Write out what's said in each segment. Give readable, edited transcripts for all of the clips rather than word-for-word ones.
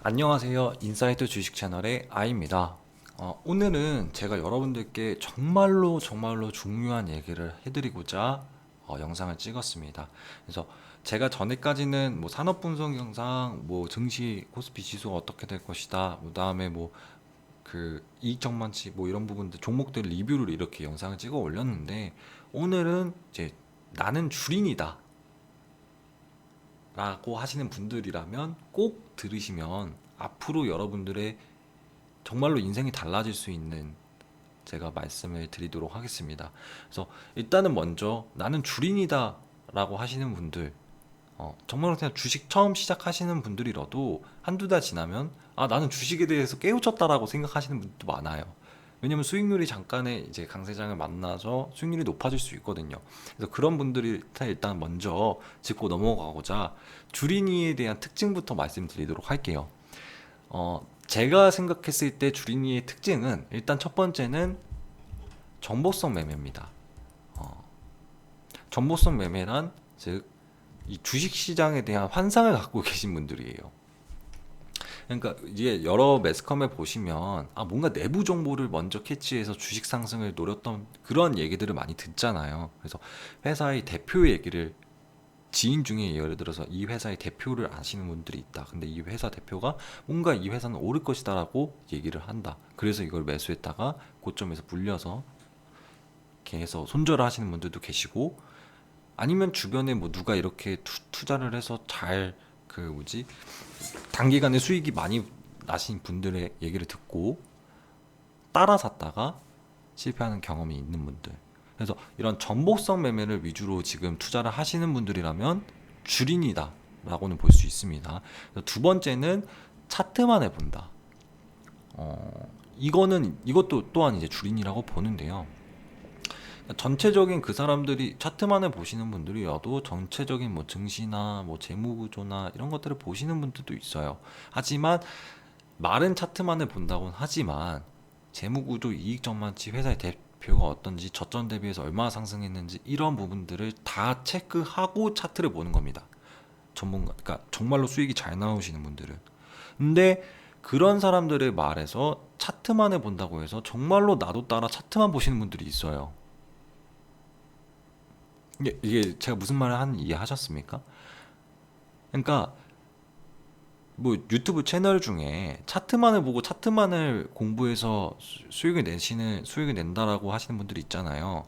안녕하세요. 인사이트 주식 채널의 아이입니다. 오늘은 제가 여러분들께 정말로 중요한 얘기를 해드리고자 영상을 찍었습니다. 그래서 제가 전에까지는 뭐 산업 분석 영상, 뭐 증시 코스피 지수가 어떻게 될 것이다, 그 다음에 뭐 그 이익 전망치 뭐 이런 부분들 종목들 리뷰를 이렇게 영상을 찍어 올렸는데 오늘은 이제 나는 주린이다 라고 하시는 분들이라면 꼭 들으시면 앞으로 여러분들의 정말로 인생이 달라질 수 있는 제가 말씀을 드리도록 하겠습니다. 그래서 일단은 먼저 나는 주린이다 라고 하시는 분들, 정말로 그냥 주식 처음 시작하시는 분들이라도 한두 달 지나면 나는 주식에 대해서 깨우쳤다라고 생각하시는 분들도 많아요. 왜냐면 수익률이 잠깐의 이제 강세장을 만나서 수익률이 높아질 수 있거든요. 그래서 그런 분들이 일단 먼저 짚고 넘어가고자 주린이에 대한 특징부터 말씀드리도록 할게요. 제가 생각했을 때 주린이의 특징은 일단 첫 번째는 정보성 매매입니다. 어, 정보성 매매란 즉 이 주식 시장에 대한 환상을 갖고 계신 분들이에요. 그러니까 이게 여러 매스컴에 보시면 뭔가 내부 정보를 먼저 캐치해서 주식 상승을 노렸던 그런 얘기들을 많이 듣잖아요. 그래서 회사의 대표 얘기를 지인 중에 예를 들어서 이 회사의 대표를 아시는 분들이 있다. 근데 이 회사 대표가 뭔가 이 회사는 오를 것이다라고 얘기를 한다. 그래서 이걸 매수했다가 고점에서 불려서 계속 손절을 하시는 분들도 계시고 아니면 주변에 뭐 누가 이렇게 투자를 해서 잘 그 뭐지 단기간에 수익이 많이 나신 분들의 얘기를 듣고 따라 샀다가 실패하는 경험이 있는 분들. 그래서 이런 정보성 매매를 위주로 지금 투자를 하시는 분들이라면 주린이다 라고는 볼 수 있습니다. 두 번째는 차트만을 본다. 이것도 또한 이제 주린이라고 보는데요. 전체적인 그 사람들이 차트만을 보시는 분들이어도 전체적인 뭐 증시나 뭐 재무구조나 이런 것들을 보시는 분들도 있어요. 하지만 말은 차트만을 본다고는 하지만 재무구조, 이익 전망치, 회사의 대표가 어떤지, 저점 대비해서 얼마나 상승했는지 이런 부분들을 다 체크하고 차트를 보는 겁니다. 전문가, 그러니까 정말로 수익이 잘 나오시는 분들은. 근데 그런 사람들의 말에서 차트만을 본다고 해서 정말로 나도 따라 차트만 보시는 분들이 있어요. 이게 제가 무슨 말을 하는지 이해하셨습니까? 그러니까 뭐 유튜브 채널 중에 차트만을 보고 차트만을 공부해서 수익을 낸다라고 하시는 분들이 있잖아요.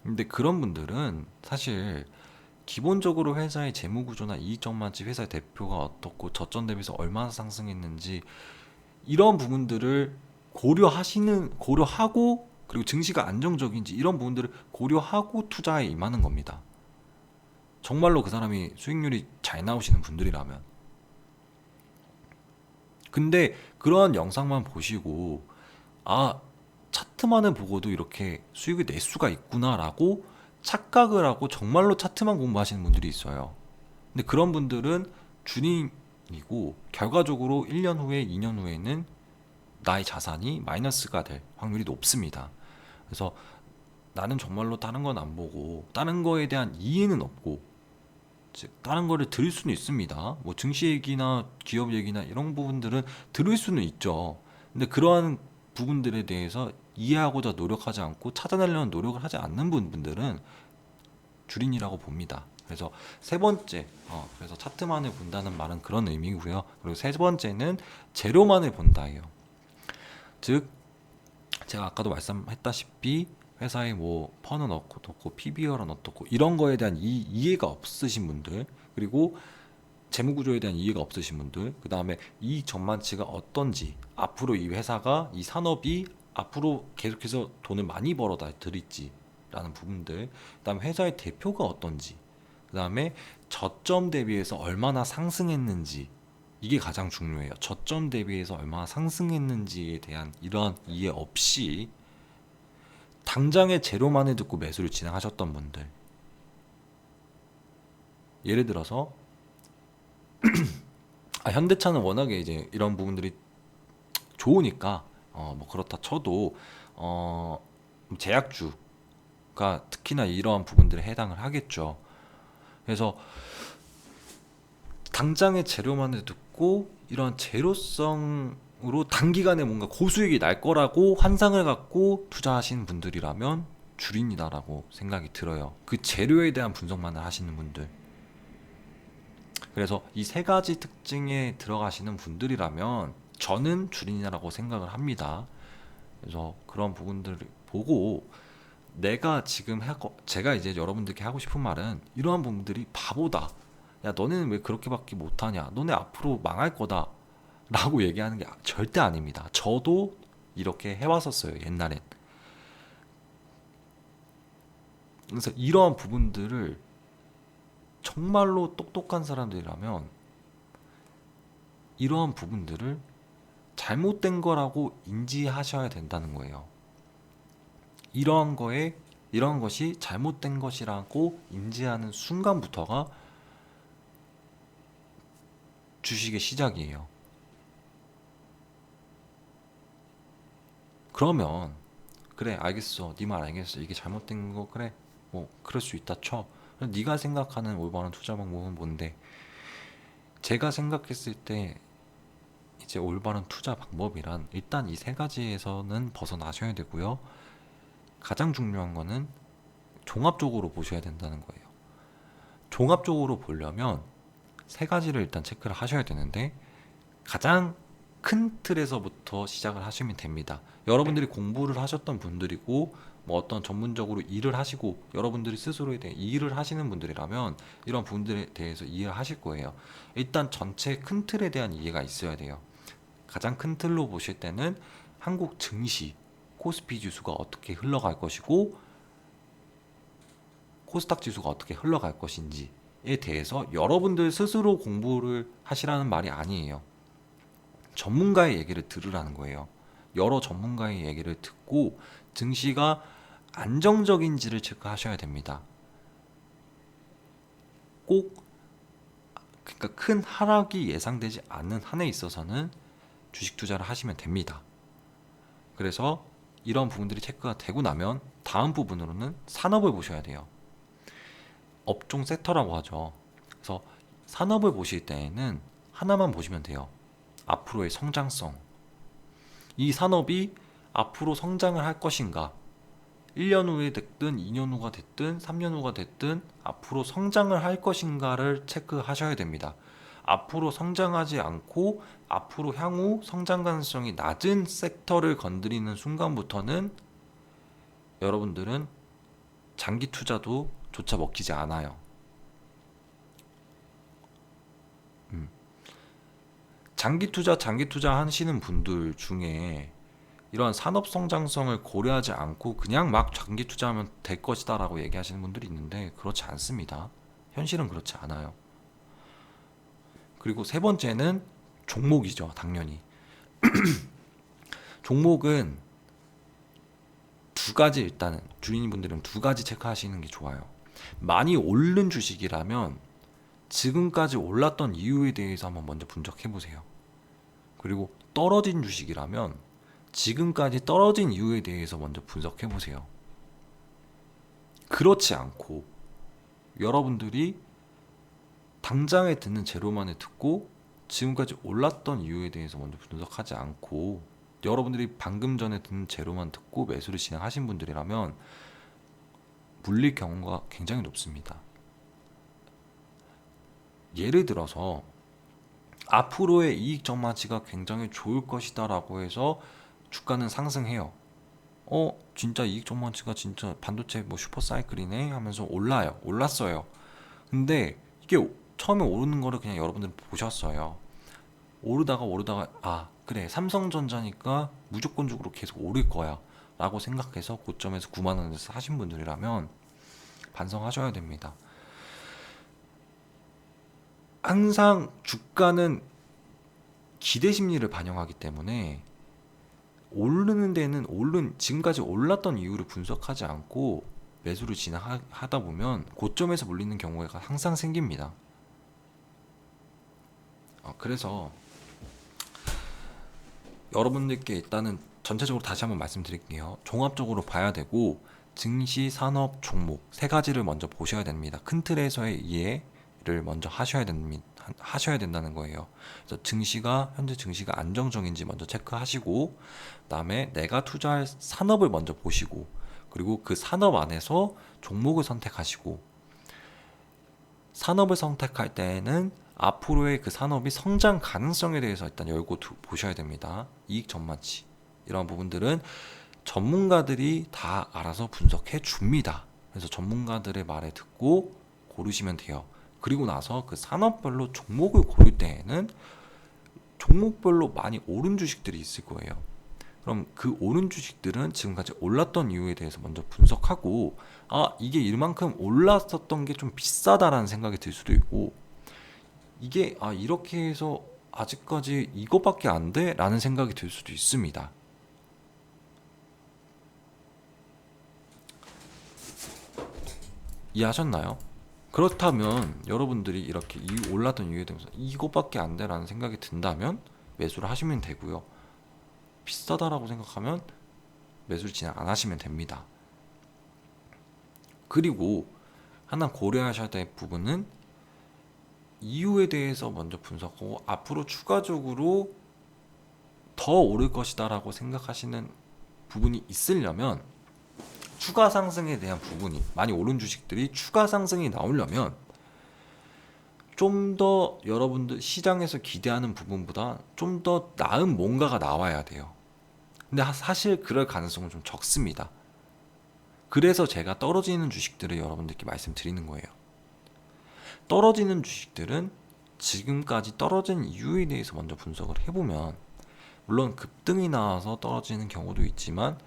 근데 그런 분들은 사실 기본적으로 회사의 재무 구조나 이익 전망치, 회사의 대표가 어떻고 저점 대비해서 얼마나 상승했는지 이런 부분들을 고려하고 그리고 증시가 안정적인지 이런 부분들을 고려하고 투자에 임하는 겁니다. 정말로 그 사람이 수익률이 잘 나오시는 분들이라면. 근데 그러한 영상만 보시고 아 차트만을 보고도 이렇게 수익을 낼 수가 있구나라고 착각을 하고 정말로 차트만 공부하시는 분들이 있어요. 근데 그런 분들은 준인이고 결과적으로 1년 후에 2년 후에는 나의 자산이 마이너스가 될 확률이 높습니다. 그래서 나는 정말로 다른 건 안 보고 다른 거에 대한 이해는 없고 즉 다른 거를 들을 수는 있습니다. 뭐 증시 얘기나 기업 얘기나 이런 부분들은 들을 수는 있죠. 근데 그러한 부분들에 대해서 이해하고자 노력하지 않고 찾아내려는 노력을 하지 않는 분들은 주린이라고 봅니다. 그래서 세 번째, 그래서 차트만을 본다는 말은 그런 의미고요. 그리고 세 번째는 재료만을 본다예요. 즉 제가 아까도 말씀했다시피 회사에 뭐 퍼는 어떻고 PBR은 어떻고 이런 거에 대한 이해가 없으신 분들 그리고 재무 구조에 대한 이해가 없으신 분들 그 다음에 이익 전망치가 어떤지 앞으로 이 회사가 이 산업이 앞으로 계속해서 돈을 많이 벌어다 드릴지 라는 부분들 그 다음에 회사의 대표가 어떤지 그 다음에 저점 대비해서 얼마나 상승했는지 이게 가장 중요해요. 저점 대비해서 얼마나 상승했는지에 대한 이러한 이해 없이 당장의 재료만을 듣고 매수를 진행하셨던 분들 예를 들어서 현대차는 워낙에 이제 이런 부분들이 좋으니까 뭐 그렇다 쳐도 제약주가 특히나 이러한 부분들에 해당을 하겠죠. 그래서 당장의 재료만을 듣고 갖고 이런 제로성으로 단기간에 뭔가 고수익이 날 거라고 환상을 갖고 투자하시는 분들이라면 주린이다라고 생각이 들어요. 그 재료에 대한 분석만을 하시는 분들. 그래서 이 세 가지 특징에 들어가시는 분들이라면 저는 주린이라고 생각을 합니다. 그래서 그런 부분들을 보고 내가 지금 제가 이제 여러분들께 하고 싶은 말은 이러한 부분들이 바보다. 야, 너네는 왜 그렇게밖에 못하냐? 너네 앞으로 망할 거다. 라고 얘기하는 게 절대 아닙니다. 저도 이렇게 해왔었어요, 옛날엔. 그래서 이러한 부분들을 정말로 똑똑한 사람들이라면 이러한 부분들을 잘못된 거라고 인지하셔야 된다는 거예요. 이러한 것이 잘못된 것이라고 인지하는 순간부터가 주식의 시작이에요. 그러면 그래 알겠어, 네 말 알겠어, 이게 잘못된 거 그래, 뭐 그럴 수 있다 쳐. 네가 생각하는 올바른 투자 방법은 뭔데? 제가 생각했을 때 이제 올바른 투자 방법이란 일단 이 세 가지에서는 벗어나셔야 되고요. 가장 중요한 거는 종합적으로 보셔야 된다는 거예요. 종합적으로 보려면 세 가지를 일단 체크를 하셔야 되는데 가장 큰 틀에서부터 시작을 하시면 됩니다. 여러분들이 공부를 하셨던 분들이고 뭐 어떤 전문적으로 일을 하시고 여러분들이 스스로에 대해 일을 하시는 분들이라면 이런 부분들에 대해서 이해를 하실 거예요. 일단 전체 큰 틀에 대한 이해가 있어야 돼요. 가장 큰 틀로 보실 때는 한국 증시, 코스피 지수가 어떻게 흘러갈 것이고 코스닥 지수가 어떻게 흘러갈 것인지에 대해서 여러분들 스스로 공부를 하시라는 말이 아니에요. 전문가의 얘기를 들으라는 거예요. 여러 전문가의 얘기를 듣고 증시가 안정적인지를 체크하셔야 됩니다. 꼭 그러니까 큰 하락이 예상되지 않는 한에 있어서는 주식 투자를 하시면 됩니다. 그래서 이런 부분들이 체크가 되고 나면 다음 부분으로는 산업을 보셔야 돼요. 업종 섹터라고 하죠. 그래서 산업을 보실 때에는 하나만 보시면 돼요. 앞으로의 성장성. 이 산업이 앞으로 성장을 할 것인가? 1년 후에 됐든 2년 후가 됐든 3년 후가 됐든 앞으로 성장을 할 것인가를 체크하셔야 됩니다. 앞으로 성장하지 않고 앞으로 향후 성장 가능성이 낮은 섹터를 건드리는 순간부터는 여러분들은 장기 투자도 조차 먹히지 않아요. 장기 투자 하시는 분들 중에 이런 산업 성장성을 고려하지 않고 그냥 막 장기 투자하면 될 것이다 라고 얘기하시는 분들이 있는데 그렇지 않습니다. 현실은 그렇지 않아요. 그리고 세 번째는 종목이죠. 당연히. 종목은 두 가지 일단은 주인분들은 두 가지 체크하시는 게 좋아요. 많이 오른 주식이라면 지금까지 올랐던 이유에 대해서 한번 먼저 분석해 보세요. 그리고 떨어진 주식이라면 지금까지 떨어진 이유에 대해서 먼저 분석해 보세요. 그렇지 않고 여러분들이 당장에 듣는 재료만을 듣고 지금까지 올랐던 이유에 대해서 먼저 분석하지 않고 여러분들이 방금 전에 듣는 재료만 듣고 매수를 진행하신 분들이라면 물릴 경우가 굉장히 높습니다. 예를 들어서 앞으로의 이익 전망치가 굉장히 좋을 것이다 라고 해서 주가는 상승해요. 진짜 이익 전망치가 진짜 반도체 뭐 슈퍼사이클이네 하면서 올랐어요. 근데 이게 처음에 오르는 거를 그냥 여러분들은 보셨어요. 오르다가 그래 삼성전자니까 무조건적으로 계속 오를 거야 라고 생각해서 고점에서 9만 원에서 사신 분들이라면 반성하셔야 됩니다. 항상 주가는 기대 심리를 반영하기 때문에 오르는 데는 지금까지 올랐던 이유를 분석하지 않고 매수를 진행하다 보면 고점에서 물리는 경우가 항상 생깁니다. 그래서 여러분들께 일단은 전체적으로 다시 한번 말씀드릴게요. 종합적으로 봐야 되고 증시, 산업, 종목 세 가지를 먼저 보셔야 됩니다. 큰 틀에서의 이해를 먼저 하셔야 하셔야 된다는 거예요. 그래서 현재 증시가 안정적인지 먼저 체크하시고, 그다음에 내가 투자할 산업을 먼저 보시고, 그리고 그 산업 안에서 종목을 선택하시고, 산업을 선택할 때에는 앞으로의 그 산업이 성장 가능성에 대해서 일단 열고 보셔야 됩니다. 이익 전망치 이런 부분들은 전문가들이 다 알아서 분석해 줍니다. 그래서 전문가들의 말에 듣고 고르시면 돼요. 그리고 나서 그 산업별로 종목을 고를 때에는 종목별로 많이 오른 주식들이 있을 거예요. 그럼 그 오른 주식들은 지금까지 올랐던 이유에 대해서 먼저 분석하고, 이게 이만큼 올랐었던 게 좀 비싸다라는 생각이 들 수도 있고, 이게 이렇게 해서 아직까지 이거밖에 안 돼? 라는 생각이 들 수도 있습니다. 이해하셨나요? 그렇다면 여러분들이 이렇게 올랐던 이유에 대해서 이거밖에 안 돼? 라는 생각이 든다면 매수를 하시면 되고요. 비싸다라고 생각하면 매수를 진행 안 하시면 됩니다. 그리고 하나 고려하셔야 될 부분은 이유에 대해서 먼저 분석하고, 앞으로 추가적으로 더 오를 것이다 라고 생각하시는 부분이 있으려면, 추가 상승에 대한 부분이 많이 오른 주식들이 추가 상승이 나오려면 좀 더 여러분들 시장에서 기대하는 부분보다 좀 더 나은 뭔가가 나와야 돼요. 근데 사실 그럴 가능성은 좀 적습니다. 그래서 제가 떨어지는 주식들을 여러분들께 말씀드리는 거예요. 떨어지는 주식들은 지금까지 떨어진 이유에 대해서 먼저 분석을 해보면, 물론 급등이 나와서 떨어지는 경우도 있지만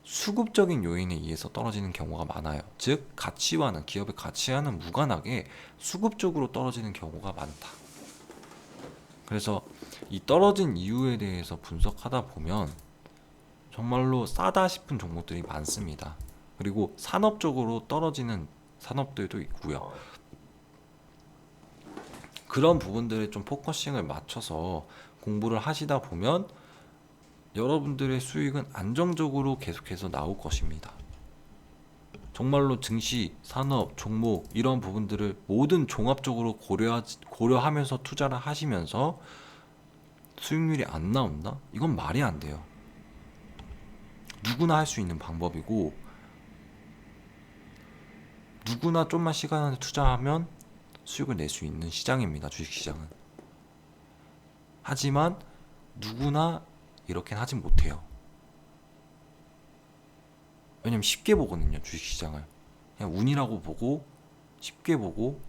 수급적인 요인에 의해서 떨어지는 경우가 많아요. 즉 기업의 가치와는 무관하게 수급적으로 떨어지는 경우가 많다. 그래서 이 떨어진 이유에 대해서 분석하다 보면 정말로 싸다 싶은 종목들이 많습니다. 그리고 산업적으로 떨어지는 산업들도 있고요. 그런 부분들에 좀 포커싱을 맞춰서 공부를 하시다 보면 여러분들의 수익은 안정적으로 계속해서 나올 것입니다. 정말로 증시, 산업, 종목 이런 부분들을 모든 종합적으로 고려하면서 투자를 하시면서 수익률이 안 나온다? 이건 말이 안 돼요. 누구나 할 수 있는 방법이고, 누구나 좀만 시간을 투자하면 수익을 낼 수 있는 시장입니다. 주식시장은. 하지만 누구나 이렇게는 하진 못해요. 왜냐면 쉽게 보거든요. 주식시장을 그냥 운이라고 보고, 쉽게 보고,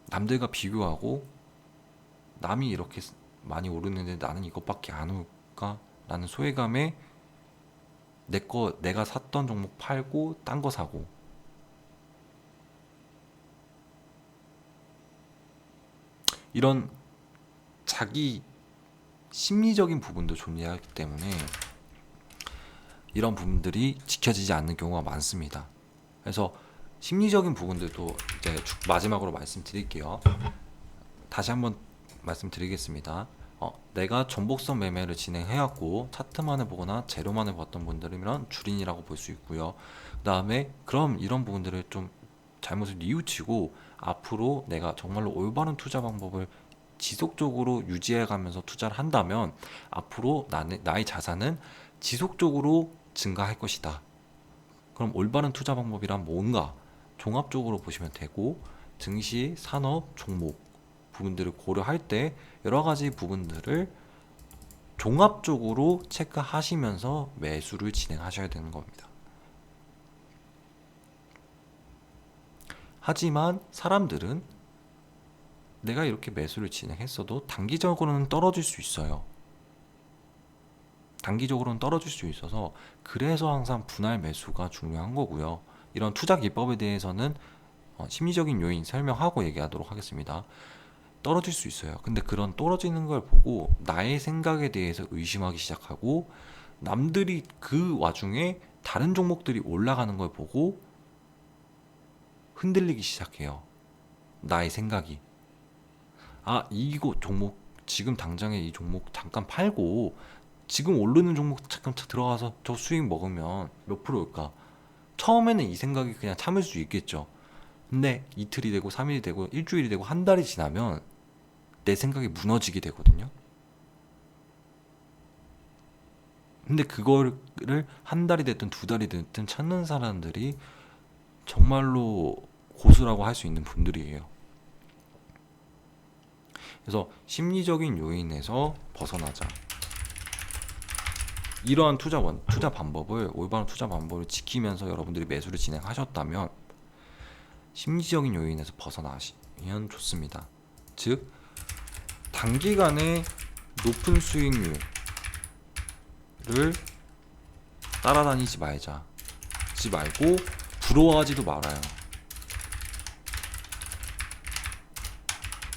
남들과 비교하고, 남이 이렇게 많이 오르는데 나는 이것밖에 안 올까? 라는 소외감에 내가 샀던 종목 팔고 딴 거 사고, 이런 자기 심리적인 부분도 존재하기 때문에 이런 부분들이 지켜지지 않는 경우가 많습니다. 그래서 심리적인 부분들도 이제 마지막으로 말씀드릴게요. 다시 한번 말씀드리겠습니다. 내가 전복성 매매를 진행해왔고 차트만을 보거나 재료만을 봤던 분들이면 주린이라고 볼 수 있고요. 그 다음에 그럼 이런 부분들을 좀 잘못을 뉘우치고 앞으로 내가 정말로 올바른 투자 방법을 지속적으로 유지해가면서 투자를 한다면 앞으로 나의 자산은 지속적으로 증가할 것이다. 그럼 올바른 투자 방법이란 뭔가 종합적으로 보시면 되고, 증시, 산업, 종목 부분들을 고려할 때 여러 가지 부분들을 종합적으로 체크하시면서 매수를 진행하셔야 되는 겁니다. 하지만 사람들은 내가 이렇게 매수를 진행했어도 단기적으로는 떨어질 수 있어요. 단기적으로는 떨어질 수 있어서 그래서 항상 분할 매수가 중요한 거고요. 이런 투자 기법에 대해서는 심리적인 요인 설명하고 얘기하도록 하겠습니다. 떨어질 수 있어요. 근데 그런 떨어지는 걸 보고 나의 생각에 대해서 의심하기 시작하고, 남들이 그 와중에 다른 종목들이 올라가는 걸 보고 흔들리기 시작해요. 나의 생각이. 이거 종목 지금 당장에 이 종목 잠깐 팔고 지금 오르는 종목 잠깐 들어가서 저 수익 먹으면 몇 프로일까? 처음에는 이 생각이 그냥 참을 수 있겠죠. 근데 이틀이 되고 3일이 되고 일주일이 되고 한 달이 지나면 내 생각이 무너지게 되거든요. 근데 그거를 한 달이 됐든 두 달이 됐든 찾는 사람들이 정말로 고수라고 할 수 있는 분들이에요. 그래서 심리적인 요인에서 벗어나자. 이러한 투자 방법을, 올바른 투자 방법을 지키면서 여러분들이 매수를 진행하셨다면 심리적인 요인에서 벗어나시면 좋습니다. 즉 단기간에 높은 수익률을 따라다니지 말고 부러워하지도 말아요.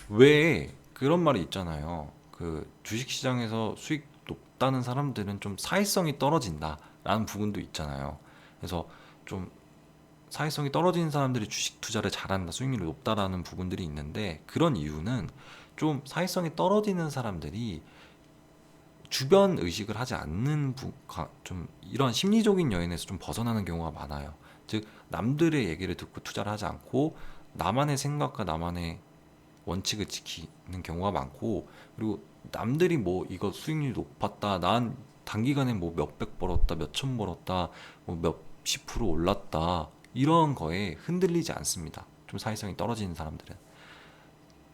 왜 그런 말이 있잖아요. 그 주식시장에서 수익 높다는 사람들은 좀 사회성이 떨어진다라는 부분도 있잖아요. 그래서 좀 사회성이 떨어지는 사람들이 주식 투자를 잘한다, 수익률이 높다라는 부분들이 있는데, 그런 이유는 좀 사회성이 떨어지는 사람들이 주변 의식을 하지 않는 좀 이런 심리적인 여인에서 좀 벗어나는 경우가 많아요. 즉 남들의 얘기를 듣고 투자를 하지 않고 나만의 생각과 나만의 원칙을 지키는 경우가 많고, 그리고 남들이 뭐 이거 수익률이 높았다, 난 단기간에 뭐 몇백 벌었다, 몇천 벌었다, 뭐 몇십 프로 올랐다, 이런 거에 흔들리지 않습니다. 좀 사회성이 떨어지는 사람들은.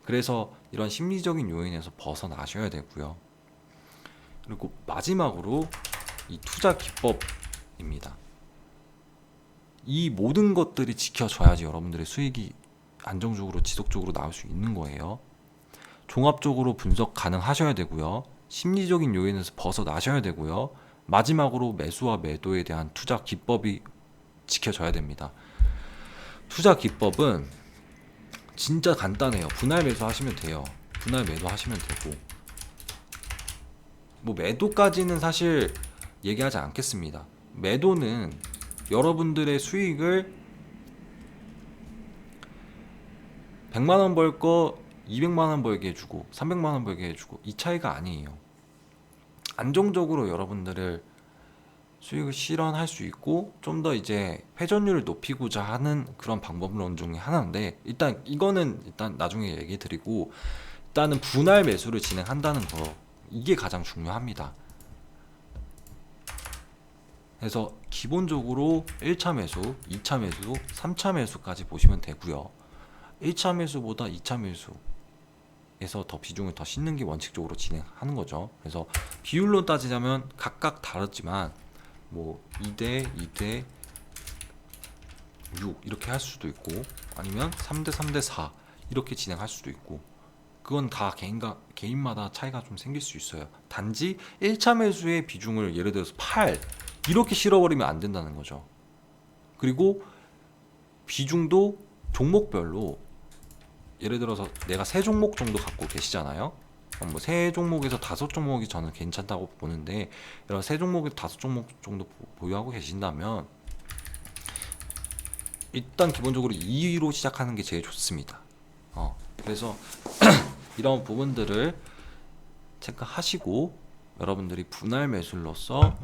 그래서 이런 심리적인 요인에서 벗어나셔야 되고요. 그리고 마지막으로 이 투자 기법입니다. 이 모든 것들이 지켜져야지 여러분들의 수익이 안정적으로 지속적으로 나올 수 있는 거예요. 종합적으로 분석 가능하셔야 되고요. 심리적인 요인에서 벗어나셔야 되고요. 마지막으로 매수와 매도에 대한 투자 기법이 지켜져야 됩니다. 투자 기법은 진짜 간단해요. 분할 매수 하시면 돼요. 분할 매도 하시면 되고, 뭐 매도까지는 사실 얘기하지 않겠습니다. 매도는 여러분들의 수익을 100만 원 벌 거 200만 원 벌게 해주고 300만 원 벌게 해주고 이 차이가 아니에요. 안정적으로 여러분들을 수익을 실현할 수 있고 좀 더 이제 회전율을 높이고자 하는 그런 방법론 중에 하나인데, 일단 이거는 일단 나중에 얘기 드리고, 일단은 분할 매수를 진행한다는 거, 이게 가장 중요합니다. 그래서 기본적으로 1차 매수, 2차 매수, 3차 매수까지 보시면 되고요. 1차 매수보다 2차 매수에서 더 비중을 더 싣는 게 원칙적으로 진행하는 거죠. 그래서 비율로 따지자면 각각 다르지만 뭐 2대 2대 6 이렇게 할 수도 있고, 아니면 3대 3대 4 이렇게 진행할 수도 있고, 그건 다 개인마다 차이가 좀 생길 수 있어요. 단지 1차 매수의 비중을 예를 들어서 8 이렇게 실어버리면 안 된다는 거죠. 그리고 비중도 종목별로, 예를 들어서 내가 세 종목 정도 갖고 계시잖아요. 그럼 뭐 세 종목에서 다섯 종목이 저는 괜찮다고 보는데, 이런 세 종목에서 다섯 종목 정도 보유하고 계신다면 일단 기본적으로 2위로 시작하는 게 제일 좋습니다. 그래서 이런 부분들을 체크하시고 여러분들이 분할 매수로서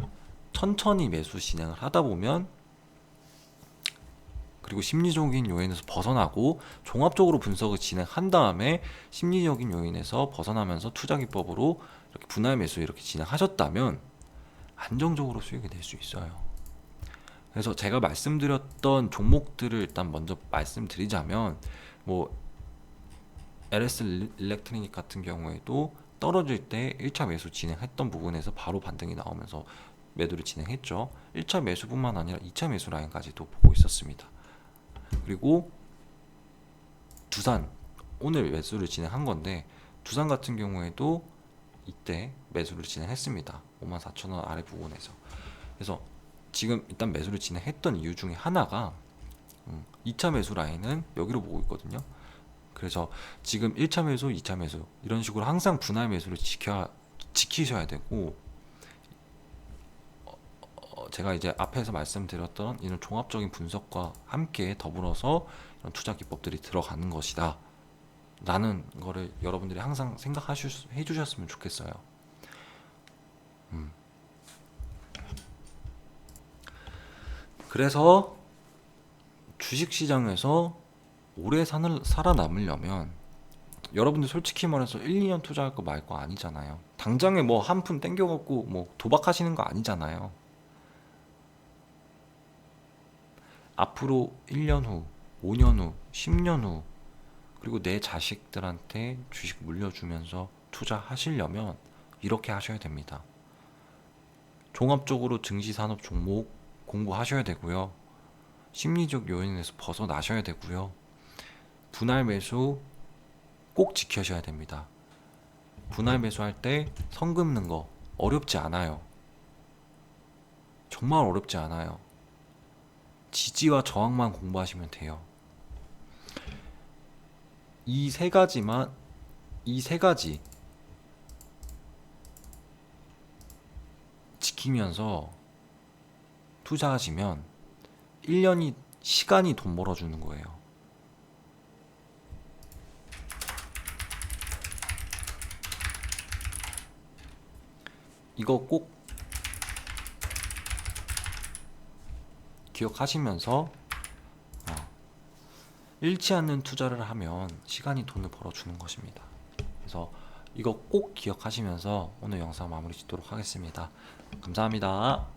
천천히 매수 진행을 하다 보면, 그리고 심리적인 요인에서 벗어나고 종합적으로 분석을 진행한 다음에 심리적인 요인에서 벗어나면서 투자 기법으로 이렇게 분할 매수 이렇게 진행하셨다면 안정적으로 수익이 낼 수 있어요. 그래서 제가 말씀드렸던 종목들을 일단 먼저 말씀드리자면, 뭐 LS 일렉트리닉 같은 경우에도 떨어질 때 1차 매수 진행했던 부분에서 바로 반등이 나오면서 매도를 진행했죠. 1차 매수뿐만 아니라 2차 매수 라인까지도 보고 있었습니다. 그리고 두산, 오늘 매수를 진행한 건데, 두산 같은 경우에도 이때 매수를 진행했습니다. 54,000원 아래 부분에서. 그래서 지금 일단 매수를 진행했던 이유 중에 하나가 2차 매수 라인은 여기로 보고 있거든요. 그래서 지금 1차 매수, 2차 매수 이런 식으로 항상 분할 매수를 지키셔야 되고, 제가 이제 앞에서 말씀드렸던 이런 종합적인 분석과 함께 더불어서 이런 투자 기법들이 들어가는 것이다 라는 거를 여러분들이 항상 해주셨으면 좋겠어요. 그래서 주식시장에서 오래 살아남으려면 여러분들 솔직히 말해서 1, 2년 투자할 거 말 거 아니잖아요. 당장에 뭐 한 푼 땡겨갖고 뭐 도박하시는 거 아니잖아요. 앞으로 1년 후, 5년 후, 10년 후, 그리고 내 자식들한테 주식 물려주면서 투자하시려면 이렇게 하셔야 됩니다. 종합적으로 증시산업 종목 공부하셔야 되고요. 심리적 요인에서 벗어나셔야 되고요. 분할 매수 꼭 지켜셔야 됩니다. 분할 매수할 때 선 긋는 거 어렵지 않아요. 정말 어렵지 않아요. 지지와 저항만 공부하시면 돼요. 이 세 가지 지키면서 투자하시면 1년이 시간이 돈 벌어주는 거예요. 이거 꼭 기억하시면서 잃지 않는 투자를 하면 시간이 돈을 벌어주는 것입니다. 그래서 이거 꼭 기억하시면서 오늘 영상 마무리 짓도록 하겠습니다. 감사합니다.